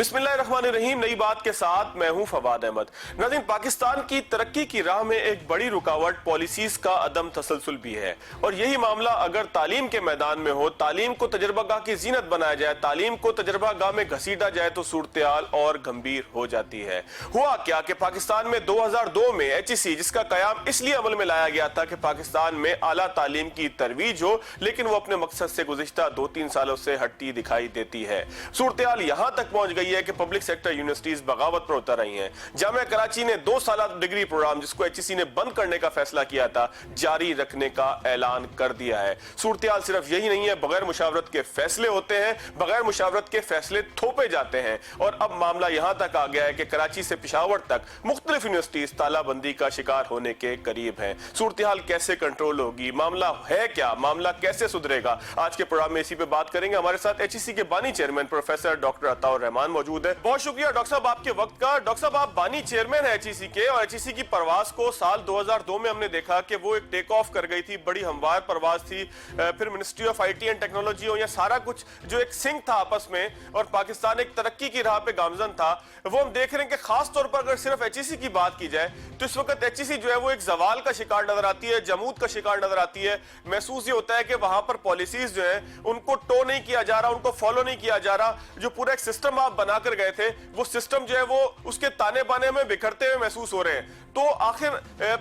बिस्मिल्लाहिर्रहमानिर्रहीम। नई बात के साथ मैं हूं फवाद अहमद। नाज़रीन, पाकिस्तान की तरक्की की राह में एक बड़ी रुकावट पॉलिसीज का अदम तसलसल भी है, और यही मामला अगर तालीम के मैदान में हो, तालीम को तजर्बागाह की जीनत बनाया जाए, तालीम को तजर्बागाह में घसीटा जाए तो सूरत-ए-हाल और गंभीर हो जाती है। हुआ क्या कि पाकिस्तान में 2002 में HEC, जिसका कयाम इसलिए अमल में लाया गया था कि पाकिस्तान में आला तालीम की तरवीज हो, लेकिन वो अपने मकसद से गुज़िश्ता 2-3 सालों से हटती दिखाई देती है। सूरत-ए-हाल यहां तक पहुंच गई है कि पब्लिक सेक्टर यूनिवर्सिटीज बगावत पर उतर रही हैं। जामिया कराची ने 2 साल डिग्री प्रोग्राम, जिसको HEC ने बंद करने का फैसला किया था, जारी रखने का ऐलान कर दिया है। सूरत-ए-हाल सिर्फ यही नहीं है, बगैर मुशावरत के फैसले होते हैं, बगैर मुशावरत के फैसले थोपे जाते हैं, और अब मामला यहां तक आ गया है कि कराची से पेशावर तक मुख्तलिफ यूनिवर्सिटीज तालाबंदी का शिकार होने के करीब हैं। सूरत-ए-हाल कैसे कंट्रोल होगी, मामला है क्या, मामला कैसे सुधरेगा, आज के प्रोग्राम में इसी पे बात करेंगे। हमारे साथ HEC के बानी chairman professor doctor Ataur Rahman मौजूद है। बहुत शुक्रिया डॉक्टर साहब आपके वक्त का। डॉक्टर साहब, आप बानी चेयरमैन है HEC के, और HEC की परवाज को साल 2002 में हमने देखा कि वो एक टेक ऑफ कर गई थी, बड़ी हमवार परवाज थी। फिर ministry of IT and technology हो, या सारा कुछ जो एक सिंक था आपस में, और पाकिस्तान एक तरक्की की राह पे गामजन था, वो हम देख रहे हैं कि खास तौर पर अगर सिर्फ HEC की बात की जाए तो इस वक्त HEC जो है वो एक जवाल का शिकार नजर आती है, जमूद का शिकार नजर आती है। महसूस ये होता है कि वहां पर पॉलिसीज जो है उनको टो नहीं किया जा रहा, उनको फॉलो नहीं किया जा रहा। जो पूरा एक सिस्टम आप बनाकर गए थे, वो सिस्टम जो है वो उसके ताने बाने में बिखरते हुए महसूस हो रहे हैं। तो आखिर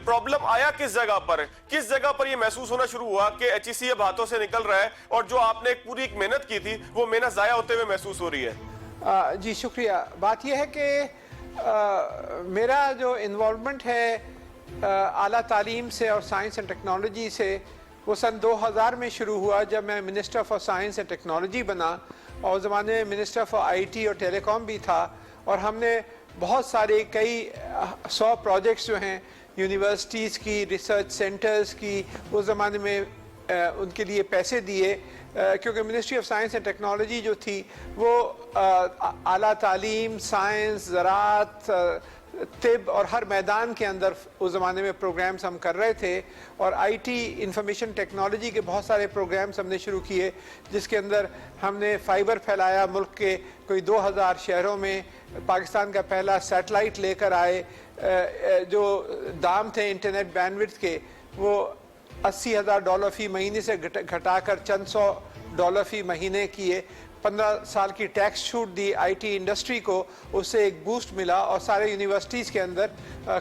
प्रॉब्लम आया किस जगह पर ये महसूस होना शुरू हुआ कि HEC अब हाथों से निकल रहा है, और जो आपने एक पूरी एक मेहनत की थी वो मेहनत जाया होते हुए महसूस हो रही है? जी शुक्रिया। बात यह है कि मेरा जो इन्वॉल्वमेंट है आला तालीम से और साइंस एंड टेक्नोलॉजी से, वो सन 2000 में शुरू हुआ, जब मैं minister for science and technology बना, और उस ज़माने में मिनिस्टर फॉर IT और टेलीकॉम भी था। और हमने बहुत सारे कई 100 प्रोजेक्ट्स जो हैं यूनिवर्सिटीज़ की, रिसर्च सेंटर्स की, उस ज़माने में उनके लिए पैसे दिए, क्योंकि ministry of science and technology जो थी वो आला तालीम, साइंस, ज़राअत, तिब और हर मैदान के अंदर उस ज़माने में प्रोग्राम्स हम कर रहे थे। और IT इंफॉर्मेशन टेक्नोलॉजी के बहुत सारे प्रोग्राम्स हमने शुरू किए, जिसके अंदर हमने फाइबर फैलाया मुल्क के कोई 2000 शहरों में। पाकिस्तान का पहला सैटेलाइट लेकर आए। जो दाम थे इंटरनेट बैंडविड्थ के, वो $80,000 फी महीने से घटाकर चंद $100 फी महीने किए। 15 साल की टैक्स छूट दी IT इंडस्ट्री को, उससे एक बूस्ट मिला, और सारे यूनिवर्सिटीज़ के अंदर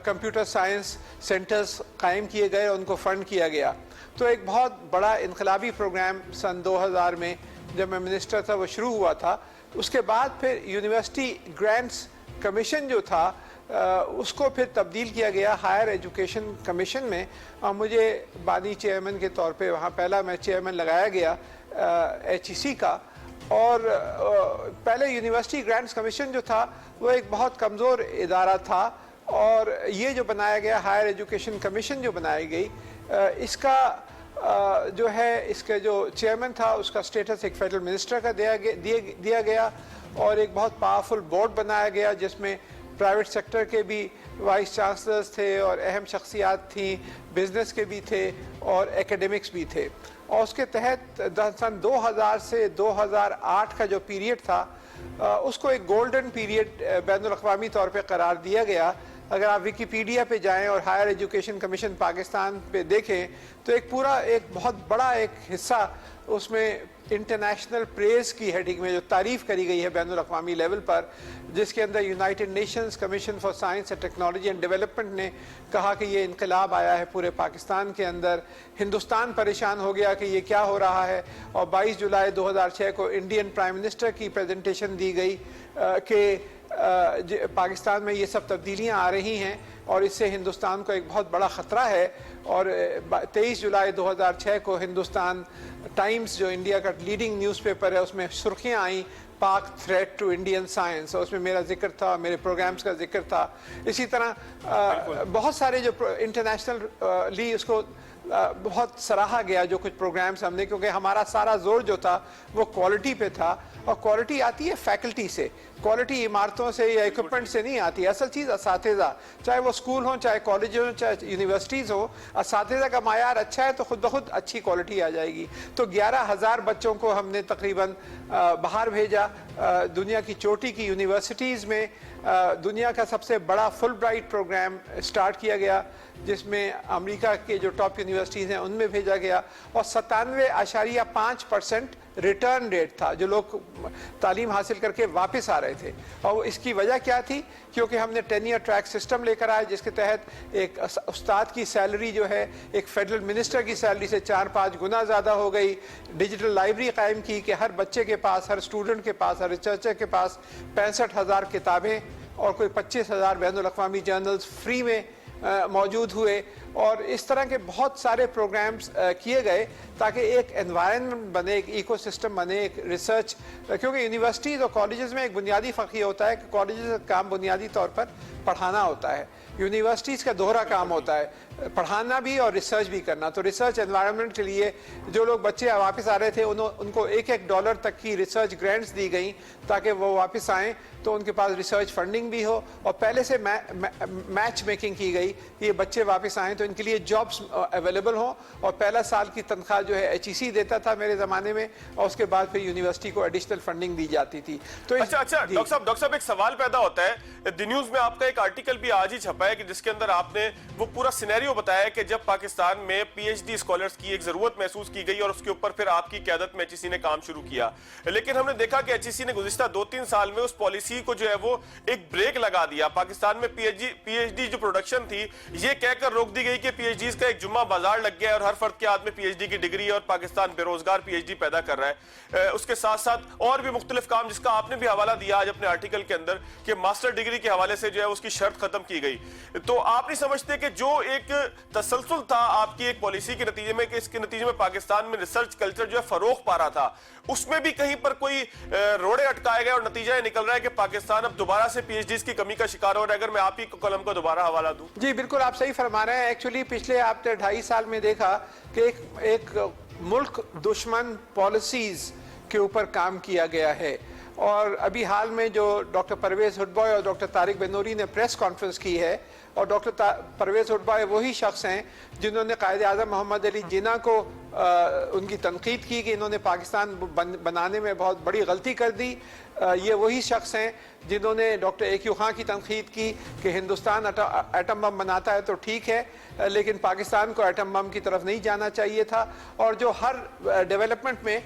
कंप्यूटर साइंस सेंटर्स कायम किए गए, उनको फ़ंड किया गया। तो एक बहुत बड़ा इनकलाबी प्रोग्राम सन 2000 में जब मैं मिनिस्टर था वो शुरू हुआ था। उसके बाद फिर यूनिवर्सिटी ग्रांट्स कमीशन जो था उसको फिर तब्दील किया गया हायर एजुकेशन कमीशन में, और मुझे बानी चेयरमैन के तौर पे वहाँ पहला मैं चेयरमैन लगाया गया HEC का। और पहले यूनिवर्सिटी ग्रांट्स कमीशन जो था वो एक बहुत कमज़ोर इदारा था, और ये जो बनाया गया हायर एजुकेशन कमीशन जो बनाई गई, इसका जो है, इसका जो चेयरमैन था उसका स्टेटस एक फेडरल मिनिस्टर का दिया गया, और एक बहुत पावरफुल बोर्ड बनाया गया जिसमें प्राइवेट सेक्टर के भी वाइस चांसलर्स थे, और अहम शख्सियात थी, बिजनेस के भी थे, और एकेडमिक्स भी थे। और उसके तहत सन 2000 से 2008 का जो पीरियड था, उसको एक गोल्डन पीरियड बैनुल-अक़वामी तौर पे करार दिया गया। अगर आप विकीपीडिया पे जाएं और हायर एजुकेशन कमीशन पाकिस्तान पे देखें, तो एक बहुत बड़ा एक हिस्सा उसमें इंटरनेशनल प्रेस की हेडिंग में जो तारीफ़ करी गई है बैनुल-अक़वामी लेवल पर, जिसके अंदर United Nations commission for science and technology and development ने कहा कि ये इनकलाब आया है पूरे पाकिस्तान के अंदर। हिंदुस्तान परेशान हो गया कि ये क्या हो रहा है, और 22 जुलाई 2006 को इंडियन प्राइम मिनिस्टर की प्रेजेंटेशन दी गई कि पाकिस्तान में ये सब तब्दीलियाँ आ रही हैं, और इससे हिंदुस्तान को एक बहुत बड़ा ख़तरा है। और 23 जुलाई 2006 को हिंदुस्तान टाइम्स, जो इंडिया का लीडिंग न्यूज़पेपर है, उसमें सुर्खियाँ आई, पाक थ्रेट टू इंडियन साइंस, और उसमें मेरा जिक्र था, मेरे प्रोग्राम्स का जिक्र था। इसी तरह बहुत सारे जो इंटरनेशनली उसको बहुत सराहा गया जो कुछ प्रोग्राम्स हमने, क्योंकि हमारा सारा जोर जो था वो क्वालिटी पे था, और क्वालिटी आती है फैकल्टी से, क्वालिटी इमारतों से या इक्विपमेंट से नहीं आती। असल चीज़ असातिज़ा, चाहे वो स्कूल हो, चाहे कॉलेज हो, चाहे यूनिवर्सिटीज़ हो, असातिज़ा का मायार अच्छा है तो खुद ब खुद अच्छी क्वालिटी आ जाएगी। तो 11,000 बच्चों को हमने तकरीबन बाहर भेजा, दुनिया की चोटी की यूनिवर्सिटीज़ में दुनिया का सबसे बड़ा फुल ब्राइट प्रोग्राम स्टार्ट किया गया, जिसमें अमेरिका के जो टॉप यूनिवर्सिटीज़ हैं उनमें भेजा गया, और 97.5% रिटर्न रेट था, जो लोग तालीम हासिल करके वापस आ रहे थे। और इसकी वजह क्या थी? क्योंकि हमने 10 ईयर ट्रैक सिस्टम लेकर आए, जिसके तहत एक उस्ताद की सैलरी जो है एक फेडरल मिनिस्टर की सैलरी से 4-5 गुना ज़्यादा हो गई। डिजिटल लाइब्रेरी कायम की कि हर बच्चे के पास, हर स्टूडेंट के पास, हर रिसर्चर के पास 65,000 किताबें और कोई 25,000 बैनुल-अक़वामी जर्नल्स फ्री में मौजूद हुए। और इस तरह के बहुत सारे प्रोग्राम्स किए गए ताकि एक एनवायरनमेंट बने, एक इकोसिस्टम बने, एक रिसर्च, क्योंकि यूनिवर्सिटीज़ और कॉलेजेस में एक बुनियादी फ़र्क ये होता है कि कॉलेजेस का काम बुनियादी तौर पर पढ़ाना होता है, यूनिवर्सिटीज़ का दोहरा काम होता है, पढ़ाना भी और रिसर्च भी करना। तो रिसर्च एनवायरनमेंट के लिए जो लोग बच्चे वापस आ रहे थे उनको $1 तक की रिसर्च ग्रांट्स दी गई ताकि वो वापस आएँ तो उनके पास रिसर्च फंडिंग भी हो, और पहले से मैच मेकिंग की गई कि ये बच्चे वापस आएँ तो इनके लिए जॉब्स अवेलेबल हों। और पहला साल की तनख्वाह जो है HEC देता था मेरे ज़माने में, और उसके बाद फिर यूनिवर्सिटी को एडिशनल फंडिंग दी जाती थी। तो अच्छा डॉक्टर साहब एक सवाल पैदा होता है। द न्यूज़ में आपका एक आर्टिकल भी आज ही छपा है कि जिसके अंदर आपने वो पूरा सिनेरियो बताया कि जब पाकिस्तान में PhD स्कॉलर्स की एक जरूरत महसूस की गई और उसके ऊपर फिर आपकी क़यादत में HEC ने काम शुरू किया, लेकिन हमने देखा कि HEC ने गुज़िश्ता 2-3 साल में उस पॉलिसी को जो है वो एक ब्रेक लगा दिया। पाकिस्तान में PhD जो प्रोडक्शन थी ये कहकर रोक दी गई कि PhDs का एक जुम्मा बाजार लग गया और हर फर्द के हाथ में PhD की डिग्री है और पाकिस्तान बेरोजगार PhD पैदा कर रहा है। उसके साथ साथ और भी मुख्तलिफ काम जिसका आपने भी हवाला दिया आज अपने आर्टिकल के अंदर कि मास्टर डिग्री के हवाले से जो है उसकी शर्त खत्म की गई। तो आप नहीं समझते कि जो एक तसलसल था आपकी एक पॉलिसी के नतीजे में कि इसके नतीजे में पाकिस्तान में रिसर्च कल्चर जो है फरोग पा रहा था, उसमें भी कहीं पर कोई रोड़े अटकाए गए और नतीजा ये निकल रहा है कि पाकिस्तान अब दोबारा से PhDs की कमी का शिकार हो रहा है? अगर मैं आप ही कलम का दोबारा हवाला दूं। जी बिल्कुल, आप सही फरमा रहे हैं। एक्चुअली पिछले आपने 2.5 साल में देखा कि एक मुल्क दुश्मन पॉलिसीज के ऊपर काम किया गया है। और अभी हाल में जो डॉक्टर परवेज हुडबॉय और डॉक्टर तारिक बेनूरी ने प्रेस कॉन्फ्रेंस की है, और डॉक्टर परवेज हुडबॉय वही शख्स हैं जिन्होंने कायदे आज़म मोहम्मद अली जिन्ना को उनकी तनकीद की कि इन्होंने पाकिस्तान बनाने में बहुत बड़ी गलती कर दी। ये वही शख्स हैं जिन्होंने डॉक्टर AQ खां की तनकीद की कि हिंदुस्तान एटम बम बनाता है तो ठीक है लेकिन पाकिस्तान को एटम बम की तरफ नहीं जाना चाहिए था, और जो हर डेवलपमेंट में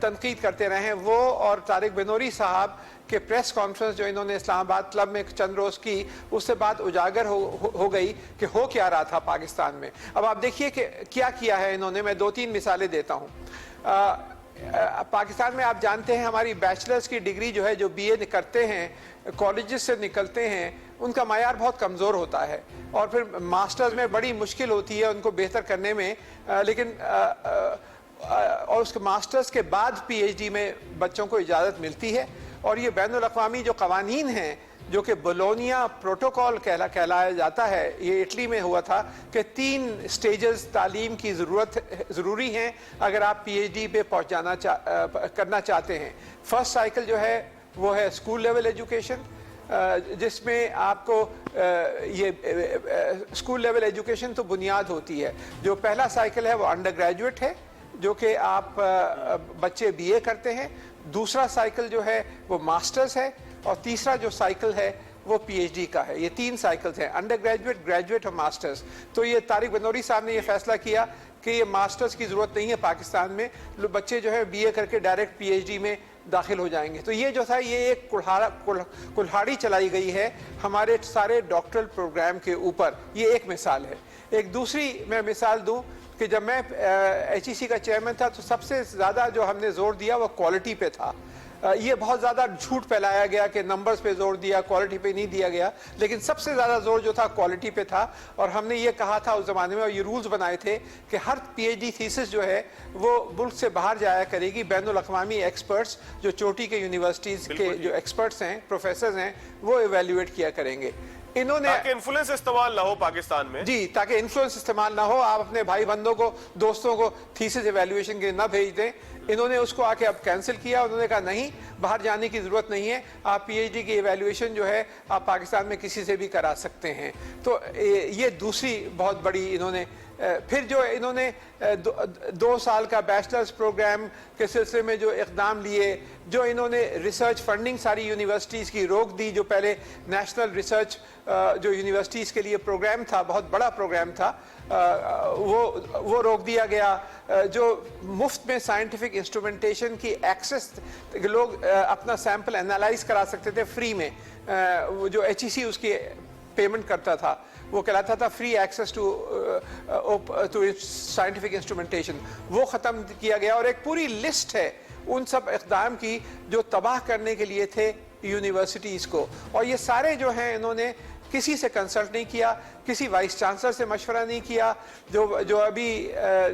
तनकीद करते रहे हैं वो। और तारिक बेनूरी साहब के प्रेस कॉन्फ्रेंस जो इन्होंने इस्लामाबाद क्लब में चंद रोज़ की, उससे बात उजागर हो गई कि हो क्या रहा था पाकिस्तान में। अब आप देखिए कि क्या किया है इन्होंने। मैं 2-3 मिसालें देता हूँ। पाकिस्तान में आप जानते हैं हमारी बैचलर्स की डिग्री जो है, जो BA करते हैं कॉलेजेस से निकलते हैं, उनका मायार बहुत कमज़ोर होता है, और फिर मास्टर्स में बड़ी मुश्किल होती है उनको बेहतर करने में। लेकिन और उसके मास्टर्स के बाद PhD में बच्चों को इजाज़त मिलती है। और ये बैनुल-अक़वामी जो क़वानीन हैं, जो कि बोलोनिया प्रोटोकॉल कहलाया जाता है, ये इटली में हुआ था कि 3 स्टेजेस तालीम की ज़रूरी हैं अगर आप PhD पे करना चाहते हैं। फर्स्ट साइकिल जो है वो है स्कूल लेवल एजुकेशन, जिसमें आपको ये स्कूल लेवल एजुकेशन तो बुनियाद होती है। जो पहला साइकिल है वो अंडर ग्रेजुएट है, जो कि आप बच्चे BA करते हैं। दूसरा साइकिल जो है वो मास्टर्स है, और तीसरा जो साइकिल है वो PhD का है। ये 3 साइकिल्स हैं, अंडर ग्रेजुएट, ग्रेजुएट और मास्टर्स। तो ये तारिक बेनूरी साहब ने ये फैसला किया कि ये मास्टर्स की ज़रूरत नहीं है पाकिस्तान में, बच्चे जो है BA करके डायरेक्ट PhD में दाखिल हो जाएंगे। तो ये जो था ये एक कुल्हाड़ी चलाई गई है हमारे सारे डॉक्टरल प्रोग्राम के ऊपर। ये एक मिसाल है। एक दूसरी मैं मिसाल दूं कि जब मैं HEC का चेयरमैन था तो सबसे ज़्यादा जो हमने जोर दिया वो क्वालिटी पे था। ये बहुत ज़्यादा झूठ फैलाया गया कि नंबर्स पे जोर दिया, क्वालिटी पे नहीं दिया गया, लेकिन सबसे ज़्यादा जोर जो था क्वालिटी पे था। और हमने ये कहा था उस ज़माने में, और ये रूल्स बनाए थे कि हर PhD थीसिस जो है वो मुल्क से बाहर जाया करेगी। बैनुल-अक़वामी एक्सपर्ट्स जो चोटी के यूनिवर्सिटीज़ के जो एक्सपर्ट्स हैं, प्रोफेसर्स हैं, वो एवेल्यूएट किया करेंगे। इन्होंने ताकि इन्फ्लुएंस इस्तेमाल ना हो पाकिस्तान में। जी, ताकि इन्फ्लुएंस इस्तेमाल ना हो। आप अपने भाई बंदों को, दोस्तों को थीसिस एवेल्युएशन के ना भेज दें। इन्होंने उसको आके अब कैंसिल किया। उन्होंने कहा नहीं, बाहर जाने की ज़रूरत नहीं है, आप PhD की एवेल्युएशन जो है आप पाकिस्तान में किसी से भी करा सकते हैं। तो ये दूसरी बहुत बड़ी इन्होंने फिर जो इन्होंने 2 साल का बैचलर्स प्रोग्राम के सिलसिले में जो इक़दाम लिए, जो इन्होंने रिसर्च फंडिंग सारी यूनिवर्सिटीज़ की रोक दी, जो पहले नेशनल रिसर्च जो यूनिवर्सिटीज़ के लिए प्रोग्राम था, बहुत बड़ा प्रोग्राम था, वो रोक दिया गया। जो मुफ्त में साइंटिफिक इंस्ट्रूमेंटेशन की एक्सेस, लोग अपना सैंपल एनालाइज करा सकते थे फ्री में, वो जो HEC उसकी पेमेंट करता था, वो कहलाता था free access to scientific instrumentation, वो ख़त्म किया गया। और एक पूरी लिस्ट है उन सब इक़दाम की जो तबाह करने के लिए थे यूनिवर्सिटीज़ को, और ये सारे जो हैं इन्होंने किसी से कंसल्ट नहीं किया, किसी वाइस चांसलर से मशवरा नहीं किया। जो अभी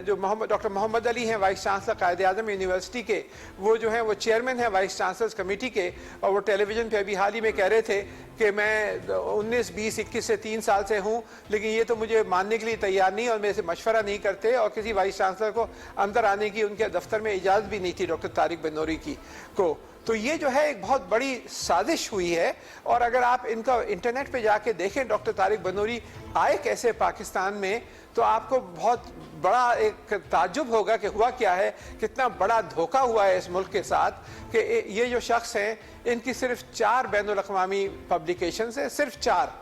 जो डॉक्टर मोहम्मद अली हैं वाइस चांसलर कायद आज़म यूनिवर्सिटी के, वो जो हैं वो चेयरमैन हैं वाइस चांसलर्स कमेटी के, और वो टेलीविज़न पे अभी हाल ही में कह रहे थे कि मैं 19, 20, 21 से 3 साल से हूँ, लेकिन ये तो मुझे मानने के लिए तैयार नहीं और मेरे से मशवरा नहीं करते, और किसी वाइस चांसलर को अंदर आने की उनके दफ्तर में इजाज़त भी नहीं थी डॉक्टर तारिक बनूरी की को। तो ये जो है एक बहुत बड़ी साजिश हुई है। और अगर आप इनका इंटरनेट पे जाके देखें डॉक्टर तारिक बनूरी आए कैसे पाकिस्तान में, तो आपको बहुत बड़ा एक ताज्जुब होगा कि हुआ क्या है, कितना बड़ा धोखा हुआ है इस मुल्क के साथ कि ये जो शख्स हैं इनकी सिर्फ 4 बैनुल अक़वामी पब्लिकेशंस है, सिर्फ 4,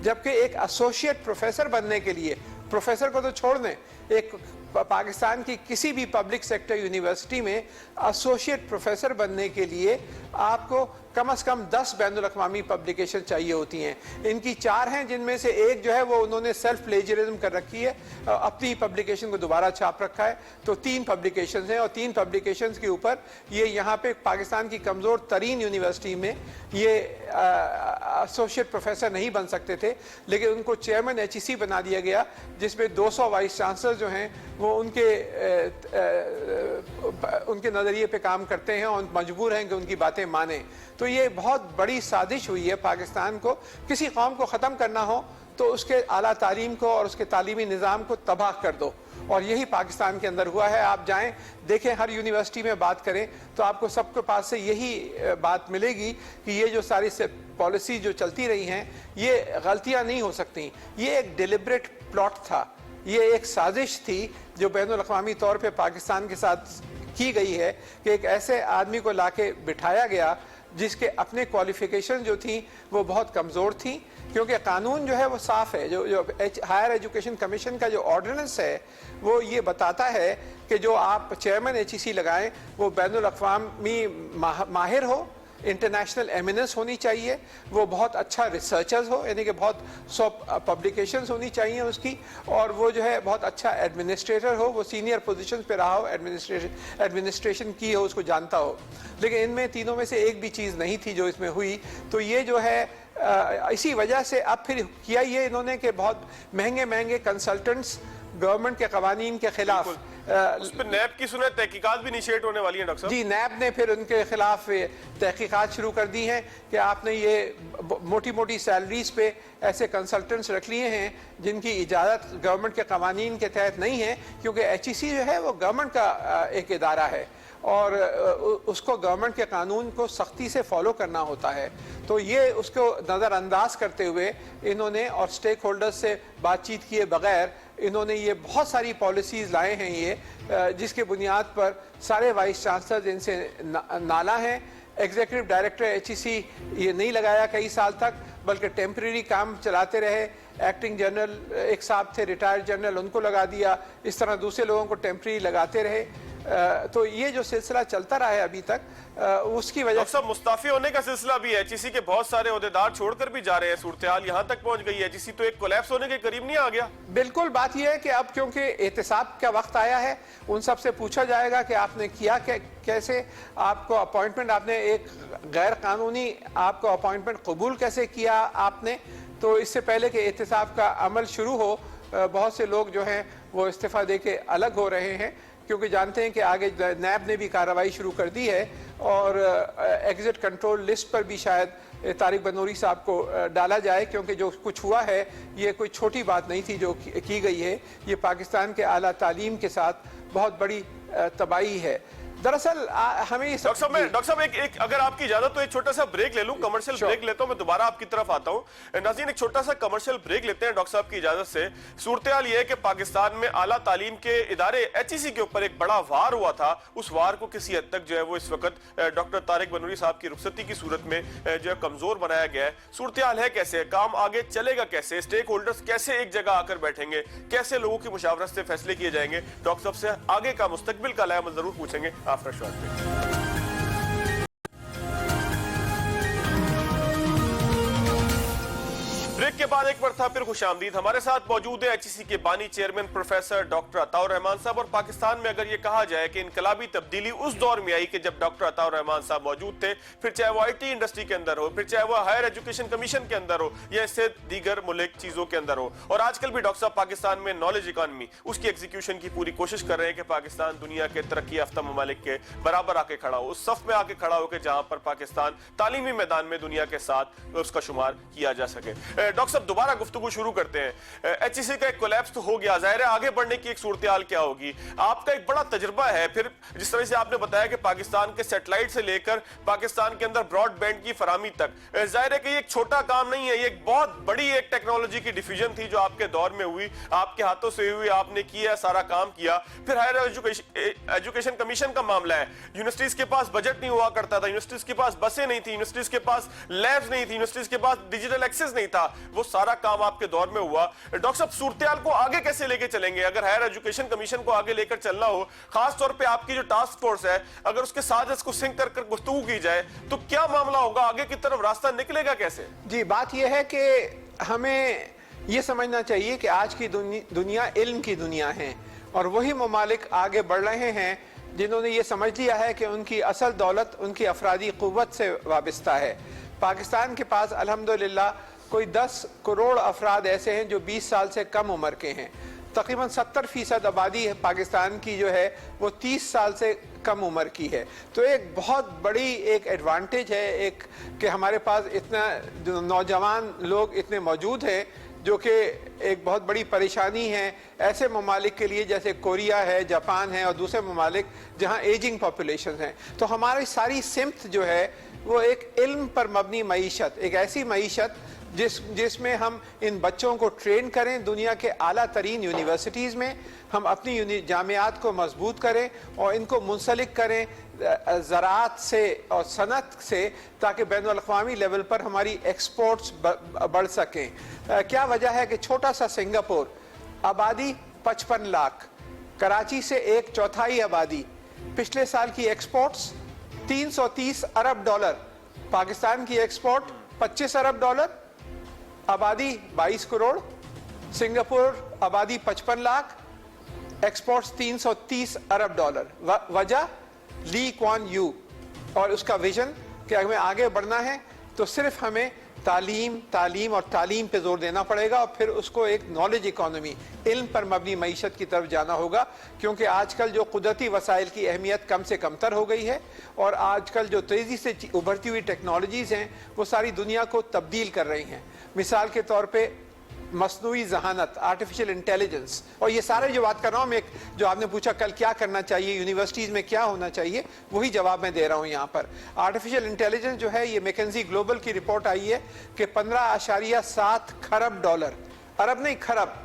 जबकि एक एसोसिएट प्रोफेसर बनने के लिए, प्रोफेसर को तो छोड़ दें, एक पाकिस्तान की किसी भी पब्लिक सेक्टर यूनिवर्सिटी में एसोसिएट प्रोफेसर बनने के लिए आपको कम से कम 10 बैनुल अक़वामी पब्लिकेशन चाहिए होती हैं। इनकी 4 हैं, जिनमें से एक जो है वो उन्होंने सेल्फ प्लेजरिज्म कर रखी है, अपनी पब्लिकेशन को दोबारा छाप रखा है। तो 3 पब्लिकेशंस हैं, और 3 पब्लिकेशंस के ऊपर ये यहाँ पे पाकिस्तान की कमज़ोर तरीन यूनिवर्सिटी में ये एसोसिएट प्रोफेसर नहीं बन सकते थे, लेकिन उनको चेयरमैन HEC बना दिया गया, जिसमें 200 वाइस चांसलर जो हैं वो उनके नज़रिए पे काम करते हैं और मजबूर हैं कि उनकी बातें माने। तो ये बहुत बड़ी साजिश हुई है। पाकिस्तान को किसी कौम को ख़त्म करना हो तो उसके आला तालीम को और उसके तालीमी निज़ाम को तबाह कर दो, और यही पाकिस्तान के अंदर हुआ है। आप जाएं देखें, हर यूनिवर्सिटी में बात करें तो आपको सबके पास से यही बात मिलेगी कि ये जो सारी पॉलिसी जो चलती रही हैं ये गलतियां नहीं हो सकती, ये एक डिलिबरेट प्लॉट था, ये एक साजिश थी जो बैनुल अक़वामी तौर पे पाकिस्तान के साथ की गई है कि एक ऐसे आदमी को लाके बिठाया गया जिसके अपने क्वालिफिकेशन जो थी वो बहुत कमज़ोर थी, क्योंकि कानून जो है वो साफ़ है। जो हायर एजुकेशन कमीशन का जो ऑर्डिनेंस है वो ये बताता है कि जो आप चेयरमैन HEC लगाएं वो बैनुल अक़वामी माहिर हो, इंटरनेशनल एमिनेंस होनी चाहिए, वो बहुत अच्छा रिसर्चर्स हो, यानी कि बहुत 100 पब्लिकेशंस होनी चाहिए उसकी, और वो जो है बहुत अच्छा एडमिनिस्ट्रेटर हो, वो सीनियर पोजीशन पे रहा हो, एडमिनिस्ट्रेशन की हो, उसको जानता हो। लेकिन इनमें तीनों में से एक भी चीज़ नहीं थी जो इसमें हुई। तो ये जो है इसी वजह से अब फिर किया ये इन्होंने कि बहुत महंगे महंगे कंसल्टेंट्स गवर्नमेंट के कवानीन के खिलाफ उस पर नैब की सुने तहकीकात भी इनिशिएट होने वाली है डॉक्टर साहब। जी, नैब ने फिर उनके खिलाफ तहकीकात शुरू कर दी हैं कि आपने ये मोटी मोटी सैलरीज पे ऐसे कंसल्टेंट्स रख लिए हैं जिनकी इजाज़त गवर्नमेंट के कवानीन के तहत नहीं है, क्योंकि HEC जो है वो गवर्नमेंट का एक इदारा है और उसको गवर्नमेंट के कानून को सख्ती से फॉलो करना होता है। तो ये उसको नज़रअंदाज करते हुए इन्होंने और स्टेक होल्डर्स से बातचीत किए बगैर इन्होंने ये बहुत सारी पॉलिसीज़ लाए हैं ये जिसके बुनियाद पर सारे वाइस चांसलर इनसे नाला हैं। एग्जीक्यूटिव डायरेक्टर HEC ये नहीं लगाया कई साल तक, बल्कि टेम्परेरी काम चलाते रहे। एक्टिंग जनरल एक साहब थे रिटायर्ड जनरल, उनको लगा दिया, इस तरह दूसरे लोगों को टेम्परेरी लगाते रहे। तो ये जो सिलसिला चलता रहा है अभी तक, उसकी वजह से मुस्ताफी होने का सिलसिला भी है। HEC के बहुत सारे ओहदेदार छोड़कर भी जा रहे हैं, सूरत-ए-हाल यहाँ तक पहुँच गई है। HEC तो एक कोलैप्स होने के करीब नहीं आ गया। बिल्कुल, बात यह है कि अब क्योंकि एहतसाब का वक्त आया है, उन सब से पूछा जाएगा कि आपने किया कैसे, आपको अपॉइंटमेंट, आपने एक गैर कानूनी आपको अपॉइंटमेंट कबूल कैसे किया आपने। तो इससे पहले कि एहतसाब का अमल शुरू हो, बहुत से लोग जो हैं वो इस्तीफ़ा दे के अलग हो रहे हैं, क्योंकि जानते हैं कि आगे नैब ने भी कार्रवाई शुरू कर दी है और एग्जिट कंट्रोल लिस्ट पर भी शायद तारिक बनूरी साहब को डाला जाए, क्योंकि जो कुछ हुआ है ये कोई छोटी बात नहीं थी जो की गई है। ये पाकिस्तान के आला तालीम के साथ बहुत बड़ी तबाही है। दरअसल हमें ये डॉक्टर साहब एक अगर आपकी इजाजत तो एक छोटा सा ब्रेक ले लूं, कमर्शियल ब्रेक लेता हूं, मैं दोबारा आपकी तरफ आता हूं। नाज़रीन, एक छोटा सा कमर्शियल ब्रेक लेते हैं डॉक्टर साहब की इजाजत से। सूरत-ए-हाल ये है कि पाकिस्तान में आला तालीम के इदारे HEC के ऊपर एक बड़ा वार हुआ था। उस वार को किसी हद तक जो है वो इस वक्त डॉक्टर तारिक बनूरी साहब की रुखसती की सूरत में जो है कमजोर बनाया गया है। सूरत-ए-हाल है कैसे, काम आगे चलेगा कैसे, स्टेक होल्डर्स कैसे एक जगह आकर बैठेंगे, कैसे लोगों की मुशावरत से फैसले किए जाएंगे, डॉक्टर साहब से आगे का मुस्तकबिल का लायमल जरूर पूछेंगे आफ्टर शॉर्ट ब्रेक। ब्रेक के बाद एक बार था फिर खुशामदीद। हमारे साथ मौजूद है HEC के बानी chairman professor doctor Ataur Rahman साहब। और पाकिस्तान में अगर ये कहा जाए कि इनकलाबी तब्दीली उस दौर में आई कि जब डॉक्टर अताउर रहमान साहब मौजूद थे, फिर चाहे वो IT इंडस्ट्री के अंदर हो, फिर चाहे वो हायर एजुकेशन कमीशन के अंदर हो या इससे दीगर मुल्क चीजों के अंदर हो, और आजकल भी डॉक्टर साहब पाकिस्तान में नॉलेज इकॉनमी उसकी एग्जीक्यूशन की पूरी कोशिश कर रहे हैं कि पाकिस्तान दुनिया के तरक्की याफ्ता ममालिक के बराबर आके खड़ा हो, उस सफ में आके खड़ा हो कि जहां पर पाकिस्तान तालीमी मैदान में दुनिया के साथ उसका शुमार किया जा सके। डॉक्टर साहब दोबारा गुफ्तगू शुरू करते हैं। HEC का एक कोलैप्स तो हो गया, जाहिर है आगे बढ़ने की एक सूरत-ए-हाल क्या होगी? आपका एक बड़ा तजुर्बा है, फिर जिस तरह से आपने बताया कि पाकिस्तान के सैटेलाइट से लेकर पाकिस्तान के अंदर ब्रॉडबैंड की फराहमी तक, जाहिर है कि ये एक छोटा काम नहीं है, ये एक बहुत बड़ी एक टेक्नोलॉजी की डिफिजन थी जो आपके दौर में हुई, आपके हाथों से हुई, आपने किया, सारा काम किया। फिर हायर एजुकेशन कमीशन का मामला है, यूनिवर्सिटीज के पास बजट नहीं हुआ करता था, यूनिवर्सिटीज के पास बसें नहीं थी, यूनिवर्सिटीज के पास लैब्स नहीं थी, यूनिवर्सिटीज के पास डिजिटल एक्सेस नहीं था, वो सारा काम आपके दौर में हुआ। डॉक्टर साहब, सूरत-ए-हाल को आगे कैसे लेके चलेंगे? अगर हायर एजुकेशन कमीशन को आगे लेकर चलना हो, खास तौर पे आपकी जो टास्क फोर्स है, अगर उसके साथ इसको सिंक कर गुफ्तगू की जाए तो क्या मामला होगा? आगे की तरफ रास्ता निकलेगा कैसे? जी, बात यह है कि हमें यह समझना चाहिए कि आज की दुनिया इल्म की दुनिया है, और वही ममालिक आगे बढ़ रहे हैं जिन्होंने ये समझ लिया है कि उनकी असल दौलत उनकी अफरादी क़ुव्वत से वाबस्ता है। पाकिस्तान के पास अल्हम्दुलिल्लाह कोई 10 करोड़ अफराद ऐसे हैं जो 20 साल से कम उम्र के हैं। तकरीबन 70% आबादी है पाकिस्तान की जो है वो 30 साल से कम उम्र की है। तो एक बहुत बड़ी एक एडवांटेज है एक कि हमारे पास इतना जो नौजवान लोग इतने मौजूद हैं, जो कि एक बहुत बड़ी परेशानी है ऐसे ममालिक के लिए जैसे कोरिया है, जापान है और दूसरे ममालिक जहाँ एजिंग पॉपुलेशन है। तो हमारी सारी सिमत जो है वो एक इल्म पर मबनी मईशत, एक ऐसी मईशत जिसमें हम इन बच्चों को ट्रेन करें दुनिया के आला तरीन यूनिवर्सिटीज़ में, हम अपनी जामियात को मजबूत करें और इनको मुंसलिक करें ज़राअत से और सनत से, ताकि बैनुल-अक़वामी लेवल पर हमारी एक्सपोर्ट्स बढ़ सकें। क्या वजह है कि छोटा सा सिंगापुर, आबादी 55 लाख, कराची से 1/4 आबादी, पिछले साल की एक्सपोर्ट्स 330 अरब डॉलर, पाकिस्तान की एक्सपोर्ट 25 अरब डॉलर, आबादी 22 करोड़, सिंगापुर आबादी 55 लाख, एक्सपोर्ट्स 330 अरब डॉलर। वजह ली क्वान यू और उसका विजन कि हमें आगे बढ़ना है तो सिर्फ हमें तालीम और तालीम पे जोर देना पड़ेगा, और फिर उसको एक नॉलेज इकॉनमी, इल्म पर मबनी मईशत की तरफ जाना होगा। क्योंकि आजकल जो कुदरती वसाइल की अहमियत कम से कमतर हो गई है, और आजकल जो तेज़ी से उभरती हुई टेक्नोलॉजीज़ हैं वो सारी दुनिया को तब्दील कर रही हैं। मिसाल के तौर पे मसनूई जहानत, आर्टिफिशियल इंटेलिजेंस, और ये सारे जो बात कर रहा हूँ मैं, जो आपने पूछा कल क्या करना चाहिए, यूनिवर्सिटीज़ में क्या होना चाहिए, वही जवाब मैं दे रहा हूँ यहाँ पर। आर्टिफिशियल इंटेलिजेंस जो है, ये मैकेंजी ग्लोबल की रिपोर्ट आई है कि 15.7 खरब डॉलर, अरब नहीं खरब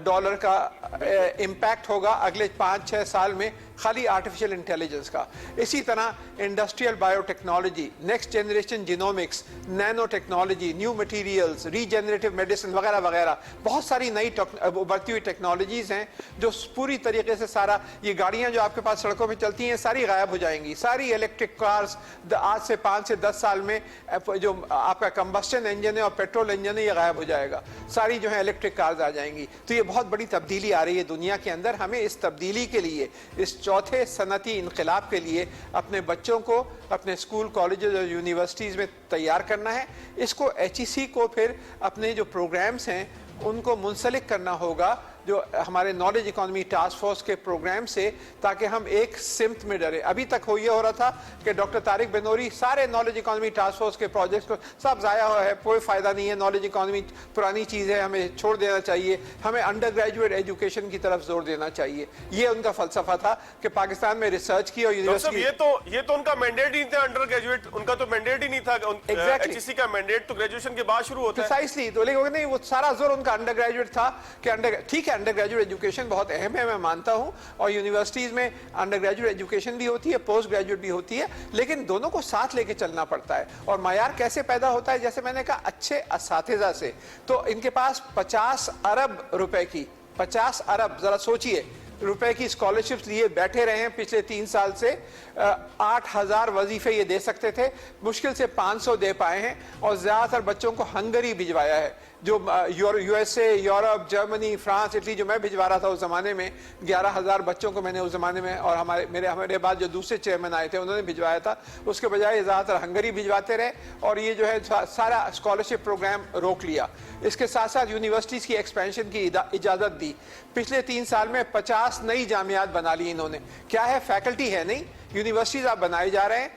डॉलर का इम्पैक्ट होगा अगले 5-6 साल में खाली आर्टिफिशियल इंटेलिजेंस का। इसी तरह industrial biotechnology, next generation genomics, nano technology, new materials, regenerative medicine वगैरह वगैरह, बहुत सारी नई उभरती हुई टेक्नोलॉजीज़ हैं जो पूरी तरीके से सारा, ये गाड़ियाँ जो आपके पास सड़कों पर चलती हैं सारी गायब हो जाएंगी। सारी इलेक्ट्रिक कार्स आज से 5 से 10 साल में जो आपका कंबस्टन इंजन है और पेट्रोल इंजन है ये गायब हो जाएगा, सारी जो है इलेक्ट्रिक कार्स आ जाएंगी। तो ये बहुत बड़ी तब्दीली आ रही है दुनिया के अंदर। हमें इस तब्दीली के लिए, इस चौथे सनती इनकलाब के लिए अपने बच्चों को अपने स्कूल, कॉलेजेस और यूनिवर्सिटीज़ में तैयार करना है। इसको HEC को फिर अपने जो प्रोग्राम्स हैं उनको मुंसलिक करना होगा جو ہمارے نالج اکانومی ٹاسک فورس کے پروگرام سے, تاکہ ہم ایک سمت میں ڈرے. ابھی تک یہ ہو رہا تھا کہ ڈاکٹر طارق بنوری سارے نالج اکانومی ٹاسک فورس کے پروجیکٹس کو سب ضائع ہوا ہے, کوئی فائدہ نہیں ہے, نالج اکانومی پرانی چیز ہے, ہمیں چھوڑ دینا چاہیے, ہمیں انڈر گریجویٹ ایجوکیشن کی طرف زور دینا چاہیے. یہ ان کا فلسفہ تھا کہ پاکستان میں ریسرچ کی اور یونیورسٹی. یہ تو ان کا مینڈیٹ ہی تھا, انڈر گریجویٹ ان کا تو مینڈیٹ ہی نہیں تھا. ایچ ای سی کا مینڈیٹ تو گریجویشن کے بعد شروع ہوتا ہے. پریسائسلی, تو لیکن نہیں, وہ سارا زور ان کا انڈر گریجویٹ تھا کہ ٹھیک ہے انڈر گریجویٹ ایجوکیشن بہت اہم ہے, میں مانتا ہوں, اور یونیورسٹیز میں انڈر گریجویٹ ایجوکیشن بھی ہوتی ہے, پوسٹ گریجویٹ بھی ہوتی ہے, لیکن دونوں کو ساتھ لے کے چلنا پڑتا ہے. اور معیار کیسے پیدا ہوتا ہے, جیسے میں نے کہا اچھے اساتذہ سے. تو ان کے پاس 50 ارب روپے کی, 50 ارب, ذرا سوچئے, روپے کی اسکالرشپس لیے بیٹھے رہے ہیں پچھلے 3 سال سے. 8,000 وظیفے یہ دے سکتے تھے, مشکل سے 500 دے پائے ہیں, اور زیادہ تر بچوں کو ہنگری بھجوایا ہے, جو U S A, Europe, Germany, France, Italy, جو میں بھجوا رہا تھا اس زمانے میں 11,000 بچوں کو میں نے اس زمانے میں, اور ہمارے بعد جو دوسرے چیئرمین آئے تھے انہوں نے بھجوایا تھا. اس کے بجائے زیادہ تر ہنگری بھجواتے رہے, اور یہ جو ہے سارا اسکالرشپ پروگرام روک لیا. اس کے ساتھ ساتھ یونیورسٹیز کی ایکسپینشن کی اجازت دی. پچھلے 3 سال میں 50 نئی جامعات بنا لی انہوں نے. کیا ہے, فیکلٹی ہے نہیں, یونیورسٹیز آپ بنائے جا رہے ہیں.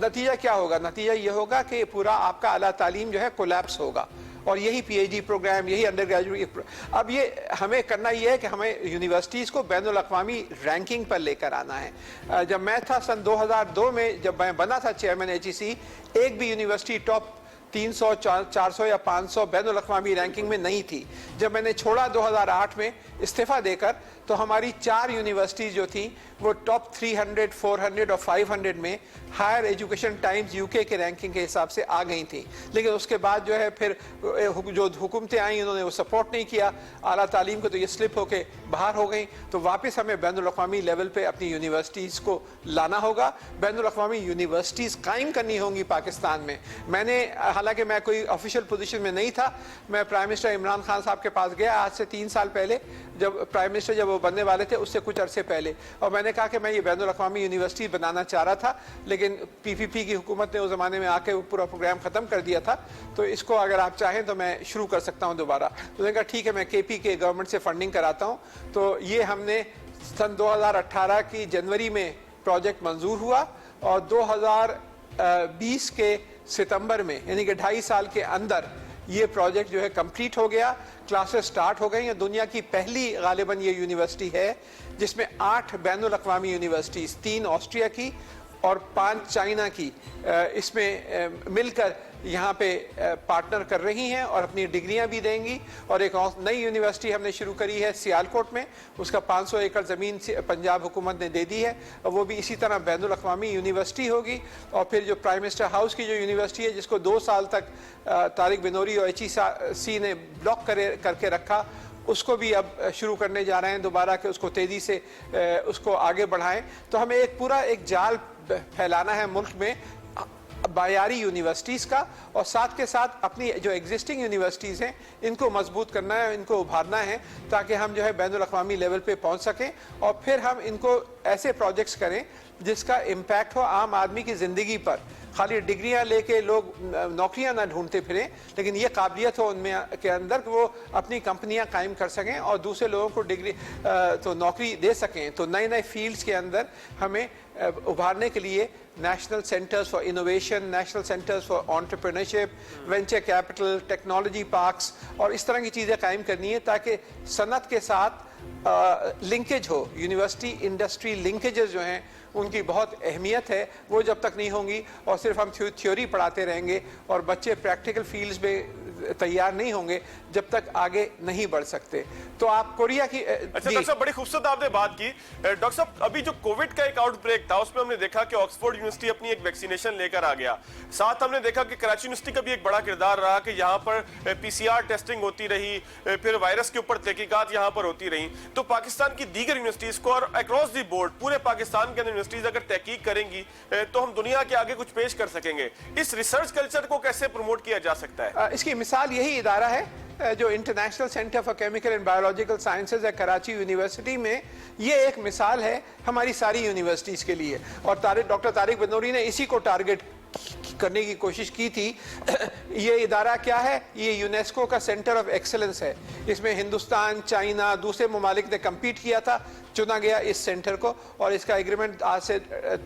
نتیجہ کیا ہوگا, نتیجہ یہ ہوگا کہ پورا آپ کا اعلیٰ تعلیم جو ہے کولیپس ہوگا, اور یہی پی ایچ ڈی پروگرام, یہی انڈر گریجویٹ. اب یہ ہمیں کرنا یہ ہے کہ ہمیں یونیورسٹیز کو بین الاقوامی رینکنگ پر لے کر آنا ہے. جب میں تھا سن 2002 میں, جب میں بنا تھا چیئرمین ایچ ای سی, ایک بھی یونیورسٹی ٹاپ 300, 400 یا 500 بین الاقوامی رینکنگ میں نہیں تھی. جب میں نے چھوڑا 2008 میں استعفیٰ دے کر, تو ہماری 4 یونیورسٹیز جو تھیں وہ ٹاپ 300, 400 اور 500 میں ہائر ایجوکیشن ٹائمز یو کے رینکنگ کے حساب سے آ گئی تھیں. لیکن اس کے بعد جو ہے پھر جو حکومتیں آئیں انہوں نے وہ سپورٹ نہیں کیا اعلیٰ تعلیم کو, تو یہ سلپ ہو کے باہر ہو گئیں. تو واپس ہمیں بین الاقوامی لیول پہ اپنی یونیورسٹیز کو لانا ہوگا, بین الاقوامی یونیورسٹیز قائم کرنی ہوں گی پاکستان میں. میں نے, حالانکہ میں کوئی آفیشیل پوزیشن میں نہیں تھا, میں پرائم منسٹر عمران خان صاحب کے پاس گیا آج سے 3 سال پہلے, جب پرائم منسٹر جب وہ بننے والے تھے اس سے کچھ عرصے پہلے, اور میں نے کہا کہ میں یہ بین الاقوامی یونیورسٹی بنانا چاہ رہا تھا, لیکن پی پی پی کی حکومت نے اس زمانے میں آ کے پورا پروگرام ختم کر دیا تھا, تو اس کو اگر آپ چاہیں تو میں شروع کر سکتا ہوں دوبارہ. تو میں نے کہا ٹھیک ہے, میں کے پی کے گورنمنٹ سے فنڈنگ کراتا ہوں. تو یہ ہم نے سن 2018 کی جنوری میں پروجیکٹ منظور ہوا, اور 2020 کے ستمبر میں, یعنی کہ 2.5 سال کے اندر یہ پروجیکٹ جو ہے کمپلیٹ ہو گیا. کلاسز سٹارٹ ہو گئی ہیں. دنیا کی پہلی غالباً یہ یونیورسٹی ہے جس میں 8 بین الاقوامی یونیورسٹیز, 3 آسٹریا کی اور 5 چائنا کی, اس میں مل کر یہاں پہ پارٹنر کر رہی ہیں اور اپنی ڈگریاں بھی دیں گی. اور ایک نئی یونیورسٹی ہم نے شروع کری ہے سیالکوٹ میں, اس کا 500 ایکڑ زمین پنجاب حکومت نے دے دی ہے, اور وہ بھی اسی طرح بین الاقوامی یونیورسٹی ہوگی. اور پھر جو پرائم منسٹر ہاؤس کی جو یونیورسٹی ہے, جس کو 2 سال تک طارق بنوری اور ایچ ای سی نے بلاک کر کے رکھا, اس کو بھی اب شروع کرنے جا رہے ہیں دوبارہ کہ اس کو تیزی سے اس کو آگے بڑھائیں. تو ہمیں ایک جال پھیلانا ہے ملک میں معیاری یونیورسٹیز کا, اور ساتھ کے ساتھ اپنی جو ایگزسٹنگ یونیورسٹیز ہیں ان کو مضبوط کرنا ہے, ان کو ابھارنا ہے, تاکہ ہم جو ہے بین الاقوامی لیول پہ پہنچ سکیں, اور پھر ہم ان کو ایسے پروجیکٹس کریں جس کا امپیکٹ ہو عام آدمی کی زندگی پر. خالی ڈگریاں لے کے لوگ نوکریاں نہ ڈھونڈتے پھریں, لیکن یہ قابلیت ہو ان میں کے اندر کہ وہ اپنی کمپنیاں قائم کر سکیں اور دوسرے لوگوں کو تو نوکری دے سکیں. تو نئے فیلڈز کے اندر ہمیں ابھارنے کے لیے national centres for innovation, national centres for entrepreneurship, venture capital, technology parks اور اس طرح کی چیزیں قائم کرنی ہے, تاکہ صنعت کے ساتھ لنکیج ہو. یونیورسٹی انڈسٹری لنکیجز جو ہیں ان کی بہت اہمیت ہے, وہ جب تک نہیں ہوں گی اور صرف ہم تھیوری پڑھاتے رہیں گے اور بچے پریکٹیکل فیلڈز میں تیار نہیں ہوں گے, جب تک آگے نہیں بڑھ سکتے. تو آپ کوریا کی اچھا ڈاکٹر صاحب, بڑی خوبصورت آپ نے بات کی. ڈاکٹر صاحب, ابھی جو کووڈ کا ایک آؤٹ بریک تھا اس میں ہم نے دیکھا کہ آکسفورڈ یونیورسٹی اپنی ایک ویکسینیشن لے کر آ گیا. ساتھ ہم نے دیکھا کہ کراچی یونیورسٹی کا بھی ایک بڑا کردار رہا کہ یہاں پر پی سی آر ٹیسٹنگ ہوتی رہی, پھر وائرس کے اوپر تحقیقات یہاں پر ہوتی رہی. تو پاکستان کی دیگر یونیورسٹیز کو اور اکراس دی بورڈ پورے پاکستان کے اندر یونیورسٹیز اگر تحقیق کریں گی تو ہم دنیا کے آگے کچھ پیش کر سکیں گے. اس ریسرچ کلچر کو کیسے پروموٹ کیا جا سکتا ہے؟ اس کی مثال یہی ادارہ ہے جو international centre for chemical and biological sciences ہے کراچی یونیورسٹی میں. یہ ایک مثال ہے ہماری ساری یونیورسٹیز کے لیے, اور ڈاکٹر طارق بنوری نے اسی کو ٹارگٹ करने की कोशिश की थी। ये इदारा क्या है? ये यूनेस्को का सेंटर ऑफ एक्सेलेंस है। इसमें हिंदुस्तान, चाइना, दूसरे ममालिक ने कम्पीट किया था, चुना गया इस सेंटर को, और इसका एग्रीमेंट आज से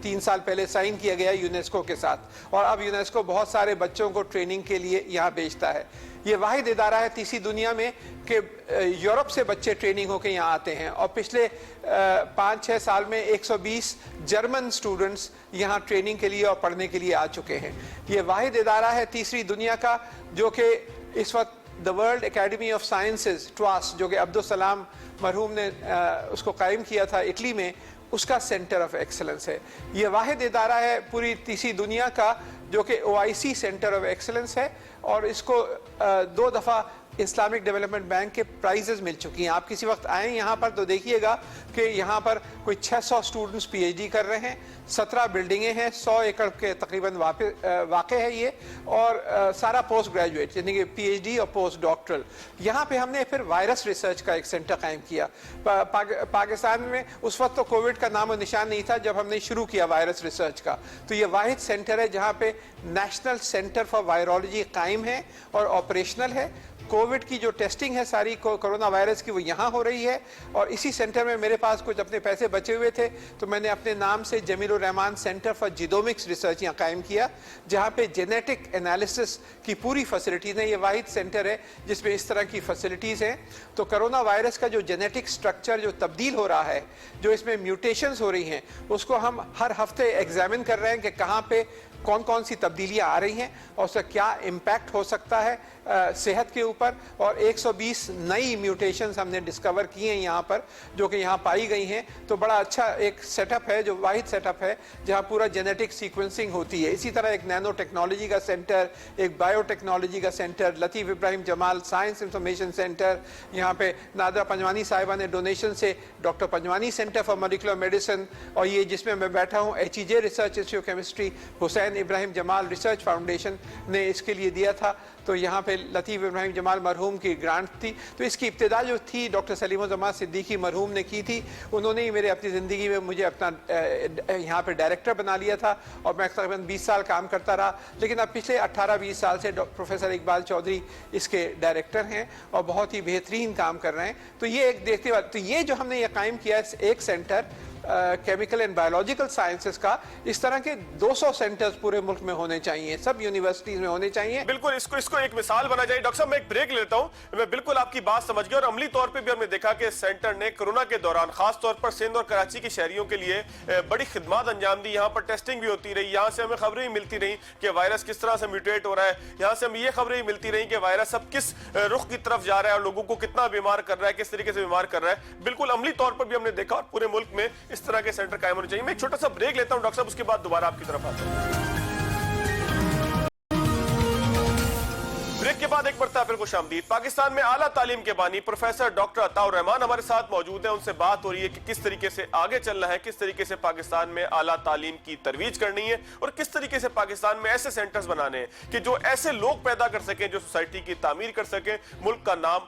3 साल पहले साइन किया गया यूनेस्को के साथ, और अब यूनेस्को बहुत सारे बच्चों को ट्रेनिंग के लिए यहाँ भेजता है। ये वाहिद इदारा है तीसरी दुनिया में कि यूरोप से बच्चे ट्रेनिंग होकर यहाँ आते हैं, और पिछले 5-6 साल में 120 जर्मन स्टूडेंट्स यहाँ ट्रेनिंग के लिए और पढ़ने के लिए आ चुके हैं। ये वाहिद इदारा है तीसरी दुनिया का जो कि इस वक्त the world academy of sciences TWAS, जो कि अब्दुल सलाम मरहूम ने उसको कायम किया था इटली में, उसका सेंटर ऑफ एक्सेलेंस है। ये वाहिद इदारा है पूरी तीसरी दुनिया का जो कि OIC सेंटर ऑफ एक्सेलेंस है, और इसको 2 दफ़ा इस्लामिक डेवलपमेंट बैंक के प्राइजेस मिल चुकी हैं। आप किसी वक्त आएँ यहाँ पर तो देखिएगा कि यहाँ पर कोई 600 स्टूडेंट्स PhD कर रहे हैं, 17 बिल्डिंगें हैं, 100 एकड़ के तकरीबन वाक़े है ये, और सारा पोस्ट ग्रेजुएट यानी कि PhD और पोस्ट डॉक्टरल। यहाँ पे हमने फिर वायरस रिसर्च का एक सेंटर कायम किया। पाकिस्तान में उस वक्त तो कोविड का नाम और निशान नहीं था जब हमने शुरू किया वायरस रिसर्च का, तो ये वाहिद सेंटर है जहाँ पे नेशनल सेंटर फॉर वायरोलॉजी कायम है और ऑपरेशनल है। कोविड की जो टेस्टिंग है सारी कोरोना वायरस की, वो यहाँ हो रही है, और इसी सेंटर में मेरे पास कुछ अपने पैसे बचे हुए थे तो मैंने अपने नाम से Jamilur Rahman centre for genomics research यहाँ कायम किया, जहाँ पे जेनेटिक एनालिसिस की पूरी फैसिलिटीज़ हैं। ये वाहिद सेंटर है जिसमें इस तरह की फैसिलिटीज़ हैं। तो कोरोना वायरस का जो जेनेटिक स्ट्रक्चर जो तब्दील हो रहा है, जो इसमें म्यूटेशंस हो रही हैं, उसको हम हर हफ्ते एग्जामिन कर रहे हैं कि कहाँ पे कौन कौन सी तब्दीलियाँ आ रही हैं और उसका क्या इम्पैक्ट हो सकता है सेहत के ऊपर। और 120 नई म्यूटेशंस हमने डिस्कवर की हैं यहाँ पर, जो कि यहाँ पाई गई हैं। तो बड़ा अच्छा एक सेटअप है, जो वाहिद सेटअप है जहाँ पूरा जेनेटिक सीक्वेंसिंग होती है। इसी तरह एक नैनो टेक्नोलॉजी का सेंटर, एक बायोटेक्नोलॉजी का centre, Latif Ibrahim Jamal science information centre, यहाँ पे नादरा पंजवानी साहिबा ने डोनेशन से doctor Panjwani centre for molecular medicine, और ये जिसमें मैं बैठा हूँ HEJ research institute chemistry, Hussain Ibrahim Jamal research foundation ने इसके लिए दिया था। तो यहाँ पे लतीफ़ इब्राहिम जमाल मरहूम की ग्रांट थी। तो इसकी इब्तिदा जो थी डॉक्टर सलीमुज़्ज़मान सिद्दीकी मरहूम ने की थी। उन्होंने ही मेरे अपनी ज़िंदगी में मुझे अपना यहाँ पे डायरेक्टर बना लिया था, और मैं तकरीबन 20 साल काम करता रहा। लेकिन अब पिछले 18-20 साल से प्रोफेसर इकबाल चौधरी इसके डायरेक्टर हैं और बहुत ही बेहतरीन काम कर रहे हैं। तो ये एक देखते हुए, तो ये जो हमने ये कायम किया है एक centre chemical and biological sciences का, इस तरह के 200 सेंटर्स पूरे मुल्क में होने चाहिए, सब यूनिवर्सिटीज में होने चाहिए। बिल्कुल, इसको एक मिसाल बना जाए। डॉक्टर साहब मैं एक ब्रेक लेता हूं। मैं बिल्कुल आपकी बात समझ गया, और अमली तौर पे भी हमने देखा कि सेंटर ने कोरोना के दौरान खास तौर पर सिंध और कराची के शहरियों के लिए बड़ी खिदमत अंजाम दी। यहाँ पर टेस्टिंग भी होती रही, यहाँ से हमें खबरें भी मिलती रही कि वायरस किस तरह से म्यूटेट हो रहा है, यहाँ से हमें ये खबरें भी मिलती रही कि वायरस अब किस रुख की तरफ जा रहा है और लोगों को कितना बीमार कर रहा है, किस तरीके से बीमार कर रहा है। बिल्कुल अमली तौर पर भी हमने देखा, और पूरे मुल्क में इस तरह के सेंटर कायम होने चाहिए। मैं एक छोटा सा ब्रेक लेता हूं डॉक्टर साहब, उसके बाद दोबारा आपकी तरफ आता हूं। ब्रेक के बाद एक बार फिर खुशामदीद। पाकिस्तान में आला तालीम के बानी प्रोफेसर डॉक्टर अताउर रहमान हमारे साथ मौजूद हैं। उनसे बात हो रही है कि किस तरीके से आगे चलना है, किस तरीके से पाकिस्तान में आला तालीम की तरवीज करनी है, और किस तरीके से पाकिस्तान में ऐसे सेंटर्स बनाने हैं कि जो ऐसे लोग पैदा कर सकें जो सोसाइटी की तामीर कर सकें, मुल्क का नाम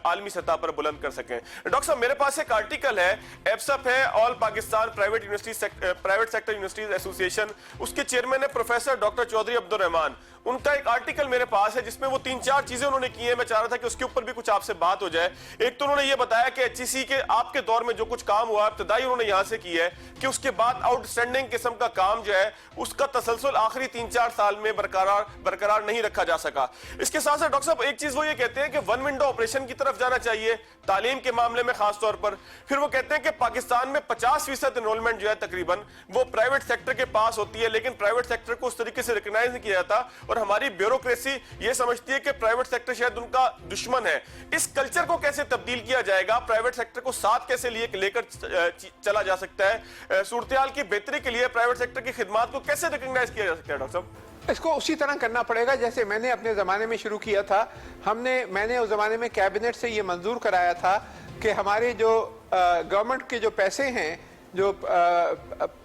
आलमी सतह पर बुलंद कर सकें। डॉक्टर साहब मेरे पास एक आर्टिकल है, एप्सप है, all Pakistan private sector universities association, उसके चेयरमैन है प्रोफेसर डॉक्टर चौधरी अब्दुल रहमान। उनका एक आर्टिकल मेरे पास है जिसमें वो 3-4 चीजें उन्होंने की है। मैं चाह रहा था कि उसके ऊपर भी कुछ आपसे बात हो जाए। एक तो उन्होंने ये बताया कि HEC के आपके दौर में जो कुछ काम हुआ इब्तिदाई उन्होंने यहां से की है, कि उसके बाद आउटस्टैंडिंग किस्म का काम जो है उसका तसलसल आखिरी 3-4 साल में बरकरार नहीं रखा जा सका। इसके साथ साथ डॉक्टर साहब एक चीज वो ये कहते हैं कि वन विंडो ऑपरेशन की तरफ जाना चाहिए तालीम के मामले में खास तौर पर। फिर वो कहते हैं कि पाकिस्तान में 50% एनरोलमेंट जो है तकरीबन वो प्राइवेट सेक्टर के पास होती है, लेकिन प्राइवेट सेक्टर को उस तरीके से रिकॉग्नाइज नहीं किया जाता, और हमारी ब्यूरोक्रेसी ये समझती है कि प्राइवेट सेक्टर शायद उनका दुश्मन है। इस कल्चर को कैसे तब्दील किया जाएगा, प्राइवेट सेक्टर को साथ कैसे लेकर चला जा सकता है, सूरत-ए-हाल की बेहतरी के लिए प्राइवेट सेक्टर की खिदमत को कैसे रिकॉग्नाइज किया जा सकता है? डॉक्टर साहब इसको उसी तरह करना पड़ेगा जैसे मैंने अपने ज़माने में शुरू किया था। मैंने उस ज़माने में कैबिनेट से ये मंजूर कराया था कि हमारे जो गवर्नमेंट के जो पैसे हैं जो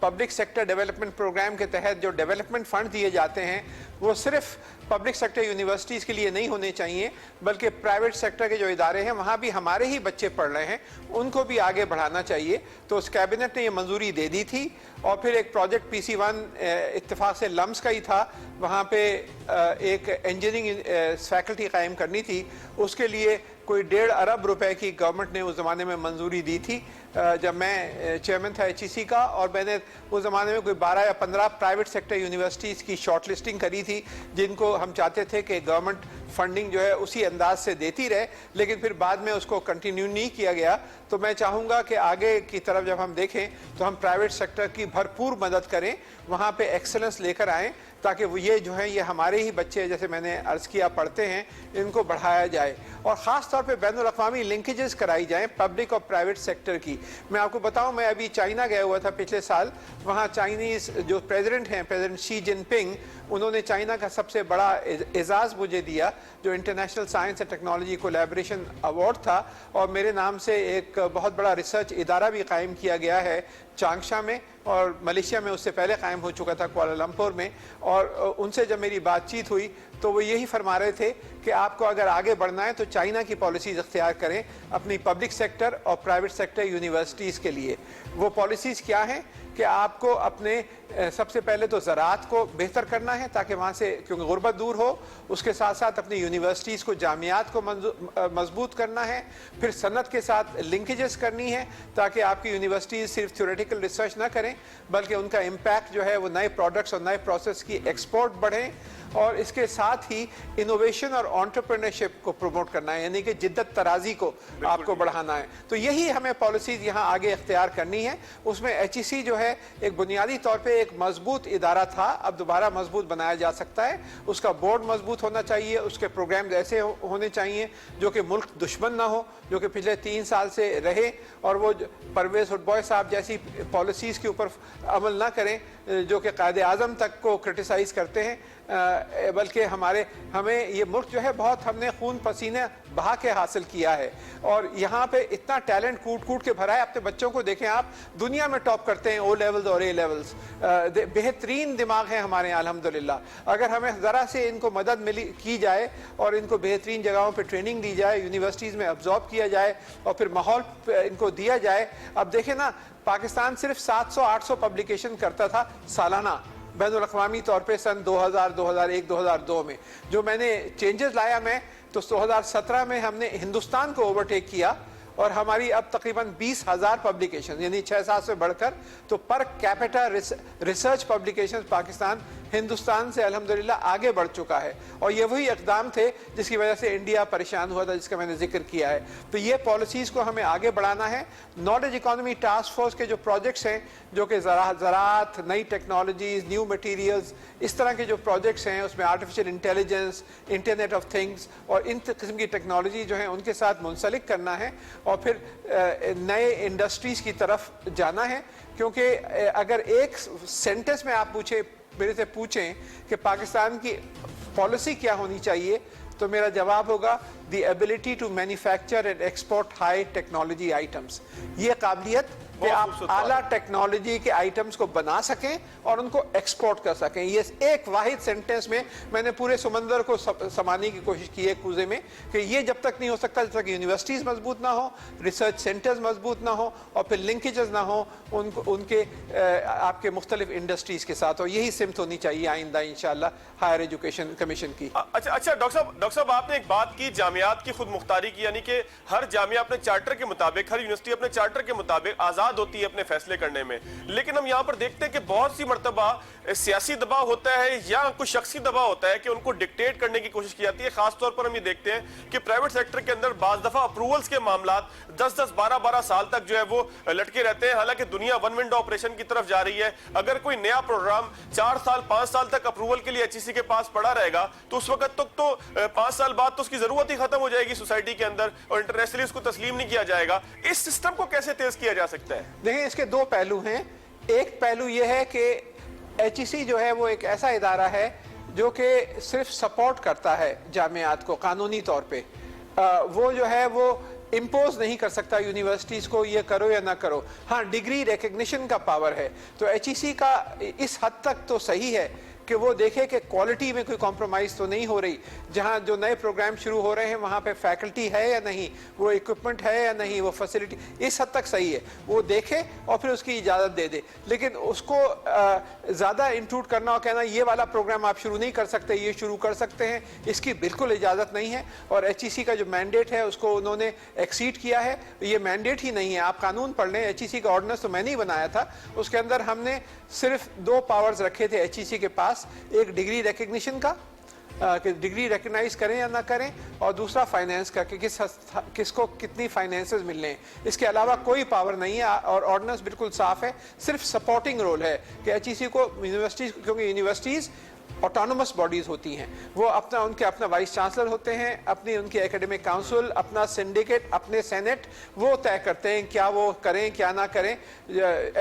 पब्लिक सेक्टर डेवलपमेंट प्रोग्राम के तहत जो डेवलपमेंट फंड दिए जाते हैं वो सिर्फ पब्लिक सेक्टर यूनिवर्सिटीज़ के लिए नहीं होने चाहिए, बल्कि प्राइवेट सेक्टर के जो इदारे हैं वहाँ भी हमारे ही बच्चे पढ़ रहे हैं, उनको भी आगे बढ़ाना चाहिए। तो उस कैबिनेट ने ये मंजूरी दे दी थी। और फिर एक प्रोजेक्ट PC1 इत्तेफाक से लम्स का ही था, वहाँ पे एक इंजीनियरिंग फैकल्टी कायम करनी थी, उसके लिए कोई 1.5 अरब रुपए की गवर्नमेंट ने उस ज़माने में मंजूरी दी थी जब मैं चेयरमैन था HEC का। और मैंने उस ज़माने में कोई 12 या 15 प्राइवेट सेक्टर यूनिवर्सिटीज़ की शॉर्ट लिस्टिंग करी थी, जिनको हम चाहते थे कि गवर्नमेंट फंडिंग जो है उसी अंदाज से देती रहे, लेकिन फिर बाद में उसको कंटिन्यू नहीं किया गया। तो मैं चाहूँगा कि आगे की तरफ जब हम देखें तो हम प्राइवेट सेक्टर की भरपूर मदद करें, वहाँ पे एक्सेलेंस लेकर आएँ, ताकि वो ये जो है ये हमारे ही बच्चे, जैसे मैंने अर्ज़ किया, पढ़ते हैं, इनको बढ़ाया जाए। और ख़ास तौर पे बैनुल-अक़वामी लिंकेजेस कराई जाएँ पब्लिक और प्राइवेट सेक्टर की। मैं आपको बताऊं, मैं अभी चाइना गया हुआ था पिछले साल। वहाँ चाइनीज़ जो प्रेसिडेंट हैं, प्रेसिडेंट शी जिनपिंग, उन्होंने चाइना का सबसे बड़ा एजाज़ मुझे दिया, जो international science and technology collaboration award था। और मेरे नाम से एक बहुत बड़ा रिसर्च इदारा भी कायम किया गया है चांगशा में, और मलेशिया में उससे पहले कायम हो चुका था कुआलालंपुर में। और उनसे जब मेरी बातचीत हुई तो वो यही फरमा रहे थे कि आपको अगर आगे बढ़ना है तो चाइना की पॉलिसीज़ अख्तियार करें अपनी पब्लिक सेक्टर और प्राइवेट सेक्टर यूनिवर्सिटीज़ के लिए। वो पॉलिसीज़ क्या हैं कि आपको अपने सबसे पहले तो ज़राअत को बेहतर करना है, ताकि वहाँ से, क्योंकि गुर्बत दूर हो, उसके साथ साथ अपनी यूनिवर्सिटीज़ को, जामियात को मजबूत करना है। फिर सनत के साथ लिंकेजेस करनी है, ताकि आपकी यूनिवर्सिटीज़ सिर्फ थ्योरेटिकल रिसर्च ना करें, बल्कि उनका इम्पैक्ट जो है वो नए प्रोडक्ट्स और नए प्रोसेस की एक्सपोर्ट बढ़ें। और इसके साथ ही इनोवेशन और एंटरप्रेन्योरशिप को प्रमोट करना है, यानी कि जिद्दत तराजी को आपको बढ़ाना है। तो यही हमें पॉलिसीज़ यहाँ आगे इख्तियार करनी है। उसमें HEC जो है एक बुनियादी तौर पे एक मजबूत इदारा था, अब दोबारा मजबूत बनाया जा सकता है। उसका बोर्ड मजबूत होना चाहिए, उसके प्रोग्राम ऐसे होने चाहिए जो कि मुल्क दुश्मन ना हो, जो कि पिछले 3 साल से रहे, और वो परवेज़ हुडबॉय साहब जैसी पॉलिसीज़ के ऊपर अमल ना करें जो कि कायदे आज़म तक को क्रिटिसाइज़ करते हैं, बल्कि हमें ये मुल्क जो है बहुत हमने खून पसीने बहा के हासिल किया है। और यहाँ पे इतना टैलेंट कूट कूट के भरा है। अपने बच्चों को देखें आप, दुनिया में टॉप करते हैं O लेवल्स और A लेवल्स, बेहतरीन दिमाग है हमारे यहाँ अल्हम्दुलिल्लाह। अगर हमें ज़रा से इनको मदद की जाए और इनको बेहतरीन जगहों पे ट्रेनिंग दी जाए, यूनिवर्सिटीज़ में अब्जॉर्ब किया जाए और फिर माहौल इनको दिया जाए। अब देखें ना, पाकिस्तान सिर्फ 700-800 पब्लिकेशन करता था सालाना बैनुल-अक़वामी तौर पे सन 2000, 2001, 2002 में। जो मैंने चेंजेस लाया मैं, तो 2017 में हमने हिंदुस्तान को ओवरटेक किया और हमारी अब तकरीबन 20,000 पब्लिकेशन, यानी 6-7 से बढ़कर, तो per capita research publication Pakistan Hindustan से अल्हम्दुलिल्लाह आगे बढ़ चुका है। और ये वही इक़दाम थे जिसकी वजह से इंडिया परेशान हुआ था, जिसका मैंने जिक्र किया है। तो ये पॉलिसीज़ को हमें आगे बढ़ाना है। नॉलेज इकॉनमी टास्क फोर्स के जो प्रोजेक्ट्स हैं, जो कि ज़राअत, नई टेक्नोलॉजीज़, न्यू मटीरियल्स, इस तरह के जो प्रोजेक्ट्स हैं, उसमें artificial intelligence, internet of things और इन किस्म की टेक्नोलॉजी जो है उनके साथ मुंसलिक करना है और फिर नए इंडस्ट्रीज़ की तरफ जाना है। क्योंकि अगर एक सेंटेंस में आप मेरे से पूछें कि पाकिस्तान की पॉलिसी क्या होनी चाहिए, तो मेरा जवाब होगा the ability to manufacture and export high technology items. ये काबिलियत कि आप आला टेक्नोलॉजी के आइटम्स को बना सकें और उनको एक्सपोर्ट कर सकें। ये एक वाहिद सेंटेंस में मैंने पूरे समंदर को समाने की कोशिश की है कूजे में, कि ये जब तक नहीं हो सकता जब तक यूनिवर्सिटीज़ मजबूत ना हो, रिसर्च सेंटर्स मजबूत ना हो और फिर लिंकेजेस ना हो उनके आपके मुख्तलिफ इंडस्ट्रीज़ के साथ। और यही सिमत होनी चाहिए आइंदा इंशाअल्लाह हायर एजुकेशन कमीशन की। अच्छा डॉक्टर साहब आपने एक बात की जामियात की खुद मुख्तारी की, यानी कि हर जामिया अपने चार्टर के मुताबिक, हर यूनिवर्सिटी अपने चार्टर के मुताबिक आज़ाद होती है अपने फैसले करने में। लेकिन हम यहाँ पर देखते हैं कि बहुत सी मर्तबा सियासी दबाव होता है या कुछ शख्सी दबाव होता है कि उनको डिक्टेट करने की कोशिश की जाती है। खासतौर पर हम ये देखते हैं कि प्राइवेट सेक्टर के अंदर बाज दफा अप्रूवल्स के मामला 10-10, 12-12 साल तक जो है वो लटके रहते हैं। हालांकि दुनिया वन विंडो ऑपरेशन की तरफ जा रही है। अगर कोई नया प्रोग्राम 4 साल 5 साल तक अप्रूवल के लिए HEC के पास पड़ा रहेगा तो उस वक्त तक तो 5 साल बाद तो उसकी जरूरत ही खत्म हो जाएगी सोसाइटी के अंदर और इंटरनेशनली उसको तस्लीम नहीं किया जाएगा। इस सिस्टम को कैसे तेज किया जा सकता है? देखिए, इसके 2 पहलू हैं। एक पहलू यह है कि HEC जो है वो एक ऐसा इदारा है जो कि सिर्फ सपोर्ट करता है जामियात को कानूनी तौर पे। वो जो है वो इम्पोज नहीं कर सकता यूनिवर्सिटीज को ये करो या ना करो। हाँ, डिग्री रिकग्निशन का पावर है। तो HEC का इस हद तक तो सही है कि वो देखे कि क्वालिटी में कोई कॉम्प्रोमाइज़ तो नहीं हो रही। जहाँ जो नए प्रोग्राम शुरू हो रहे हैं वहाँ पे फैकल्टी है या नहीं, वो इक्विपमेंट है या नहीं, वो फैसिलिटी, इस हद तक सही है। वो देखे और फिर उसकी इजाज़त दे दे। लेकिन उसको ज़्यादा इंक्लूड करना और कहना ये वाला प्रोग्राम आप शुरू नहीं कर सकते, ये शुरू कर सकते हैं, इसकी बिल्कुल इजाज़त नहीं है। और HEC का जो मैंडेट है उसको उन्होंने एक्सीड किया है। ये मैंडेट ही नहीं है। आप कानून पढ़ लें, HEC का ऑर्डिनेंस तो मैंने ही बनाया था, उसके अंदर हमने सिर्फ 2 पावर्स रखे थे HEC के पास, एक डिग्री रिकग्निशन का कि डिग्री रिकग्नाइज करें या ना करें, और दूसरा फाइनेंस का कि किसको कितनी फाइनेंसेस मिलने हैं। इसके अलावा कोई पावर नहीं है और ऑर्डिनेंस बिल्कुल साफ है। सिर्फ सपोर्टिंग रोल है कि HEC को यूनिवर्सिटीज, क्योंकि यूनिवर्सिटीज़ ऑटोनोमस बॉडीज़ होती हैं, वो उनके अपना वाइस चांसलर होते हैं, अपनी उनकी एकेडमिक काउंसिल, अपना सिंडिकेट, अपने सेनेट, वो तय करते हैं क्या वो करें क्या ना करें।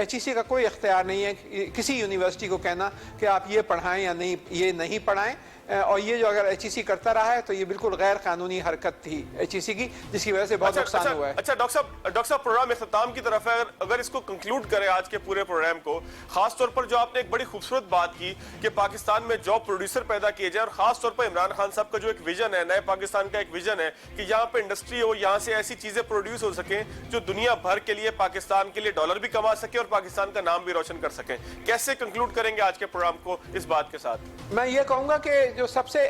HEC का कोई इख्तियार नहीं है किसी यूनिवर्सिटी को कहना कि आप ये पढ़ाएं या नहीं, ये नहीं पढ़ाएं। और ये जो अगर HEC करता रहा है तो ये बिल्कुल गैर कानूनी हरकत थी HEC की, जिसकी वजह से बहुत नुकसान हुआ है। अच्छा डॉक्टर साहब प्रोग्राम इख्तिताम की तरफ है। अगर इसको कंक्लूड करें आज के पूरे प्रोग्राम को, खास तौर पर जो आपने एक बड़ी खूबसूरत बात की कि पाकिस्तान में जॉब प्रोड्यूसर पैदा किए जाए, और खास तौर पर इमरान खान साहब का जो एक विजन है, नए पाकिस्तान का एक विजन है कि यहाँ पे इंडस्ट्री हो, यहाँ से ऐसी चीजें प्रोड्यूस हो सके जो दुनिया भर के लिए, पाकिस्तान के लिए डॉलर भी कमा सके और पाकिस्तान का नाम भी रोशन कर सके। कैसे कंक्लूड करेंगे आज के प्रोग्राम को इस बात के साथ? मैं ये कहूँगा कि जो सबसे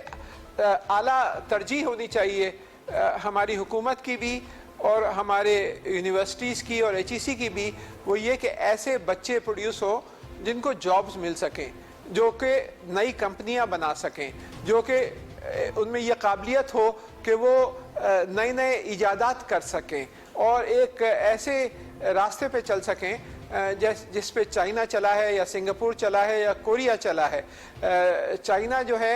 आला तरजीह होनी चाहिए हमारी हुकूमत की भी और हमारे यूनिवर्सिटीज़ की और HEC की भी, वो ये कि ऐसे बच्चे प्रोड्यूस हो जिनको जॉब्स मिल सकें, जो कि नई कंपनियां बना सकें, जो कि उनमें ये काबिलियत हो कि वो नए नए इजादात कर सकें और एक ऐसे रास्ते पे चल सकें जिस पे चाइना चला है या सिंगापुर चला है या कोरिया चला है। चाइना जो है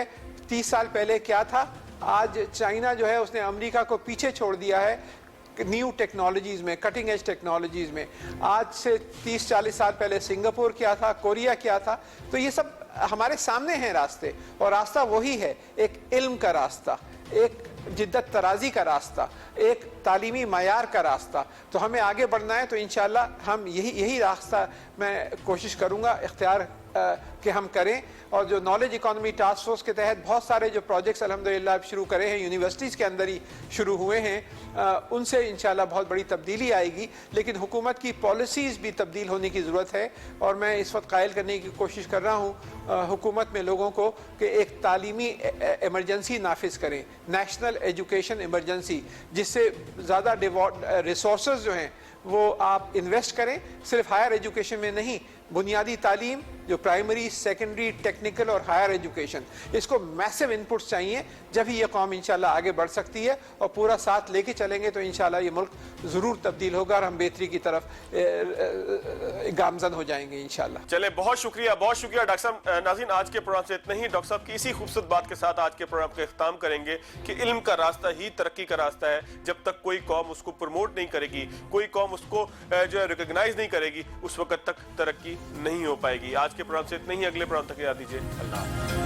30 साल पहले क्या था, आज चाइना जो है उसने अमेरिका को पीछे छोड़ दिया है न्यू टेक्नोलॉजीज़ में, कटिंग एज टेक्नोलॉजीज़ में। आज से 30-40 साल पहले सिंगापुर क्या था, कोरिया क्या था। तो ये सब हमारे सामने हैं रास्ते, और रास्ता वही है, एक इल्म का रास्ता, एक जिद्दत तराजी का रास्ता, एक तालीमी मयार का रास्ता। तो हमें आगे बढ़ना है, तो इंशाल्लाह हम यही रास्ता मैं कोशिश करूँगा इख्तियार कि हम करें। और जो नॉलेज इकोनॉमी टास्क फोर्स के तहत बहुत सारे जो प्रोजेक्ट्स अल्हम्दुलिल्लाह अब शुरू करे हैं, यूनिवर्सिटीज़ के अंदर ही शुरू हुए हैं, उनसे इंशाल्लाह बहुत बड़ी तब्दीली आएगी। लेकिन हुकूमत की पॉलिसीज़ भी तब्दील होने की ज़रूरत है, और मैं इस वक्त कायल करने की कोशिश कर रहा हूँ हुकूमत में लोगों को कि एक तालीमी एमरजेंसी नाफिज करें, नेशनल एजुकेशन एमरजेंसी, जिससे ज़्यादा रिसोर्सेज जो हैं वो आप इन्वेस्ट करें, सिर्फ हायर एजुकेशन में नहीं, बुनियादी तालीम जो प्राइमरी, सेकेंडरी, टेक्निकल और हायर एजुकेशन, इसको मैसिव इनपुट्स चाहिए, जब ही ये कौम इंशाल्लाह आगे बढ़ सकती है। और पूरा साथ लेके चलेंगे तो इंशाल्लाह ये मुल्क ज़रूर तब्दील होगा और हम बेहतरी की तरफ गामजन हो जाएंगे इंशाल्लाह। चले, बहुत शुक्रिया डॉक्टर साहब। नाज़रीन, आज के प्रोग्राम से इतना ही। डॉक्टर साहब की इसी खूबसूरत बात के साथ आज के प्रोग्राम का इख्तिताम करेंगे कि इल्म का रास्ता ही तरक्की का रास्ता है। जब तक कोई कौम उसको प्रमोट नहीं करेगी, कोई कौम उसको जो है रिकॉग्नाइज नहीं करेगी, उस वक्त तक तरक्की नहीं हो पाएगी। आज के प्रोग्राम से इतना ही। अगले प्रोग्राम तक याद दीजिए। अल्लाह।